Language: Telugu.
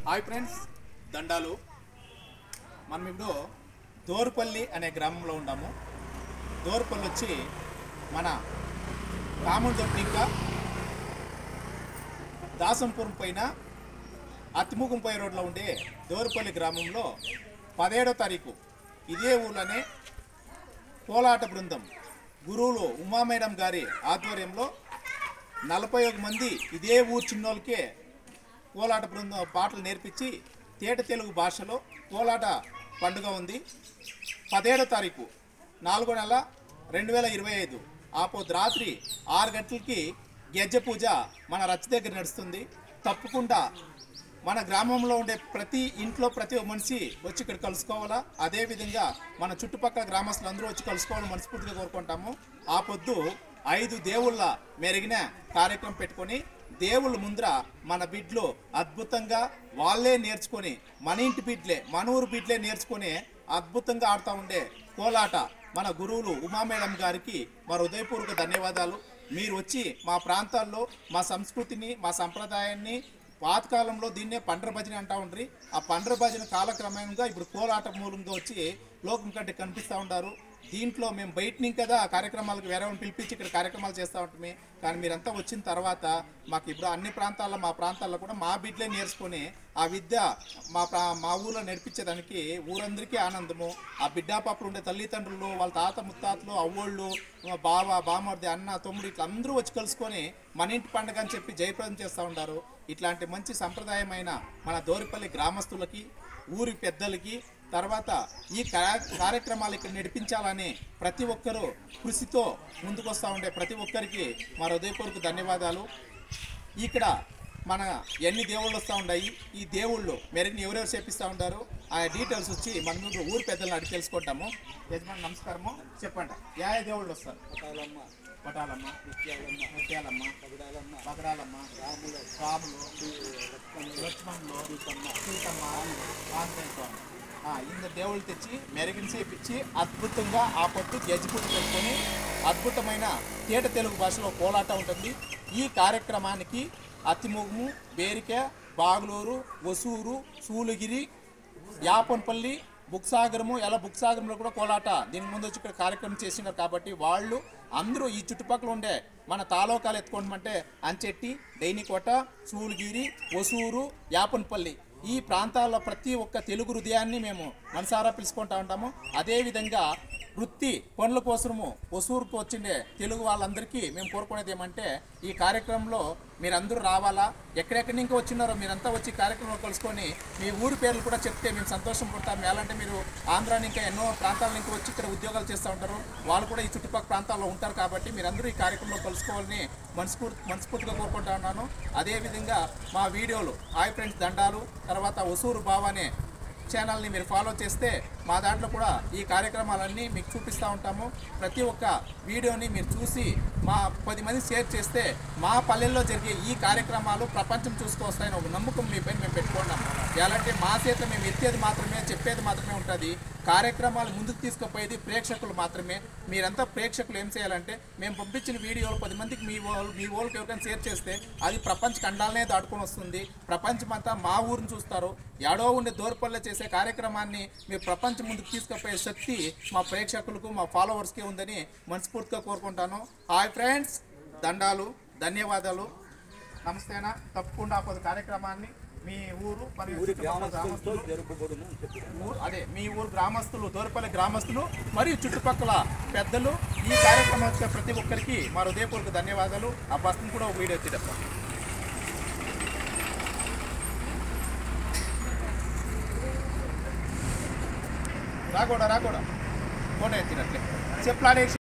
హాయ్ ఫ్రెండ్స్, దండాలు. మనం ఇప్పుడు దోర్పల్లి అనే గ్రామంలో ఉన్నాము. దోర్పల్లి వచ్చి మన కాములదొట్టి ఇంకా దాసంపురం పైన అతిముఖంపై రోడ్లో ఉండే దోర్పల్లి గ్రామంలో 17వ తారీఖు ఇదే ఊళ్ళోనే కోలాట బృందం గురువులు ఉమా మేడం గారి ఆధ్వర్యంలో 41 మంది ఇదే ఊరు చిన్నోళ్ళకే కోలాట బృందం పాటలు నేర్పించి తేట తెలుగు భాషలో కోలాట పండుగ ఉంది. 17వ తారీఖు 4వ నెల 2025 ఆపోదు రాత్రి 6 గంటలకి గెజ్జ పూజ మన రచ్చ దగ్గర నడుస్తుంది. తప్పకుండా మన గ్రామంలో ఉండే ప్రతి ఇంట్లో ప్రతి మనిషి వచ్చి ఇక్కడ కలుసుకోవాలా. అదేవిధంగా మన చుట్టుపక్కల గ్రామస్తులు అందరూ వచ్చి కలుసుకోవాలని మనస్ఫూర్తిగా కోరుకుంటాము. ఆ పొద్దు 5 దేవుళ్ళ మెరిగిన కార్యక్రమం పెట్టుకొని దేవుళ్ళ ముందర మన బిడ్డలు అద్భుతంగా వాళ్ళే నేర్చుకొని మన ఇంటి బిడ్డలే మన ఊరు బిడ్డలే నేర్చుకొని అద్భుతంగా ఆడుతూ ఉండే కోలాట మన గురువులు ఉమా మేడం గారికి మా హృదయపూర్వక ధన్యవాదాలు. మీరు వచ్చి మా ప్రాంతాల్లో మా సంస్కృతిని మా సంప్రదాయాన్ని పాతకాలంలో దీన్నే పండ్ర భజన అంటూ ఉంటారు. ఆ పండ్ర భజన కాలక్రమంగా ఇప్పుడు కోలాట మూలంగా వచ్చి లోకం కంటే కనిపిస్తూ ఉంటారు. దీంట్లో మేము బయటని కదా కార్యక్రమాలకు వేరే పిలిపించి ఇక్కడ కార్యక్రమాలు చేస్తూ ఉంటామే. కానీ మీరంతా వచ్చిన తర్వాత మాకు ఇప్పుడు అన్ని ప్రాంతాల్లో మా ప్రాంతాల్లో కూడా మా బిడ్డలే నేర్చుకొని ఆ విద్య మా ఊళ్ళో నడిపించేదానికి ఊరందరికీ ఆనందము. ఆ బిడ్డాపాపలు ఉండే తల్లిదండ్రులు వాళ్ళ తాత ముత్తాతలు అవ్వోళ్ళు బావ బామర్ది అన్న తమ్ముడు ఇట్లా అందరూ వచ్చి కలుసుకొని మన ఇంటి పండుగ అని చెప్పి జయప్రదం చేస్తూ ఉంటారు. ఇట్లాంటి మంచి సంప్రదాయమైన మన దోరిపల్లి గ్రామస్తులకి ఊరి పెద్దలకి తర్వాత ఈ కార్యక్రమాలు ఇక్కడ నడిపించాలని ప్రతి ఒక్కరూ కృషితో ముందుకు వస్తూ ఉండే ప్రతి ఒక్కరికి మా హృదయపూర్వక ధన్యవాదాలు. ఇక్కడ మన ఎన్ని దేవుళ్ళు వస్తూ ఉన్నాయి, ఈ దేవుళ్ళు మెరిగిన ఎవరెవరు చేపిస్తూ ఉంటారు ఆ డీటెయిల్స్ వచ్చి మన ముందు ఊరు పెద్దలను అడిగి తెలుసుకుంటాము. యజమాని నమస్కారము, చెప్పండి ఏ దేవుళ్ళు వస్తారు? పటాలమ్మ, ముత్యాలమ్మ, పగడాలమ్మ, రాములు, లక్ష్మణులు, సీతమ్మ, ఆంజనేయ స్వామి ఇంత దేవుళ్ళు తెచ్చి మెరుగిని చేపించి అద్భుతంగా ఆ పొద్దు గెజ్జిపుట్టు పెట్టుకొని అద్భుతమైన తేట తెలుగు భాషలో కోలాట ఉంటుంది. ఈ కార్యక్రమానికి అతిముగము, బేరిక, బాగులూరు, వసూరు, సూలగిరి, యాపన్పల్లి, బుక్సాగరము బుక్సాగరంలో కూడా కోలాట దీని ముందు వచ్చి ఇక్కడ కార్యక్రమం చేసినారు. కాబట్టి వాళ్ళు అందరూ ఈ చుట్టుపక్కల ఉండే మన తాలూకాలు ఎత్తుకోమంటే అంచెట్టి, డైనికోట, సూలగిరి, వసూరు, యాపన్పల్లి ఈ ప్రాంతాల్లో ప్రతి ఒక్క తెలుగు హృదయాన్ని మేము మనసారా పిలుచుకుంటూ ఉంటాము. అదేవిధంగా వృత్తి పనుల కోసము వసూరుకు వచ్చిండే తెలుగు వాళ్ళందరికీ మేము కోరుకునేది ఏమంటే ఈ కార్యక్రమంలో మీరందరూ రావాలా. ఎక్కడెక్కడి నుంచి వచ్చినారో మీరంతా వచ్చి కార్యక్రమంలో కలుసుకొని మీ ఊరి పేర్లు కూడా చెప్తే మేము సంతోషం పడతాం. ఎలాంటి మీరు ఆంధ్రా ఇంకా ఎన్నో ప్రాంతాల నుంచి వచ్చి ఇక్కడ ఉద్యోగాలు చేస్తూ ఉంటారు, వాళ్ళు కూడా ఈ చుట్టుపక్కల ప్రాంతాల్లో ఉంటారు. కాబట్టి మీరందరూ ఈ కార్యక్రమంలో కలుసుకోవాలని మనస్ఫూర్తిగా కోరుకుంటా ఉన్నాను. అదేవిధంగా మా వీడియోలు హాయ్ ఫ్రెండ్స్ దండాలు తర్వాత వసూరు బావ అనే ఛానల్ని మీరు ఫాలో చేస్తే మా దాంట్లో కూడా ఈ కార్యక్రమాలన్నీ మీకు చూపిస్తూ ఉంటాము. ప్రతి ఒక్క వీడియోని మీరు చూసి మా 10 మంది షేర్ చేస్తే మా పల్లెల్లో జరిగే ఈ కార్యక్రమాలు ప్రపంచం చూసుకొస్తాయని ఒక నమ్మకం మీ పైన మేము పెట్టుకున్నాము. ఎలాంటి మా చేత మేము ఎత్తేది మాత్రమే చెప్పేది మాత్రమే ఉంటుంది. కార్యక్రమాలు ముందుకు తీసుకుపోయేది ప్రేక్షకులు మాత్రమే. మీరంతా ప్రేక్షకులు ఏం చేయాలంటే మేము పంపించిన వీడియోలు 10 మందికి మీ వాళ్ళకి ఎవరికైనా షేర్ చేస్తే అది ప్రపంచ ఖండాలనే దాటుకొని వస్తుంది. ప్రపంచమంతా మా ఊరిని చూస్తారు. ఏడో ఉండే దూరపల్లె చేసే కార్యక్రమాన్ని మీరు ప్రపంచం ముందుకు తీసుకుపోయే శక్తి మా ప్రేక్షకులకు మా ఫాలోవర్స్కి ఉందని మనస్ఫూర్తిగా కోరుకుంటాను. హాయ్ ఫ్రెండ్స్, దండాలు, ధన్యవాదాలు, నమస్తేనా. తప్పకుండా ఆ కార్యక్రమాన్ని మీ ఊరు మరియు మీ ఊరు గ్రామస్తులు దోరపల్లి గ్రామస్తులు మరియు చుట్టుపక్కల పెద్దలు ఈ కార్యక్రమం ప్రతి ఒక్కరికి మా హృదయపూర్వక ధన్యవాదాలు. ఆ బస్సును కూడా ఒక వీడియో ఎత్తిడప్ప రాకూడా ఫోటో ఎత్తినట్లే చెప్పలాడేసి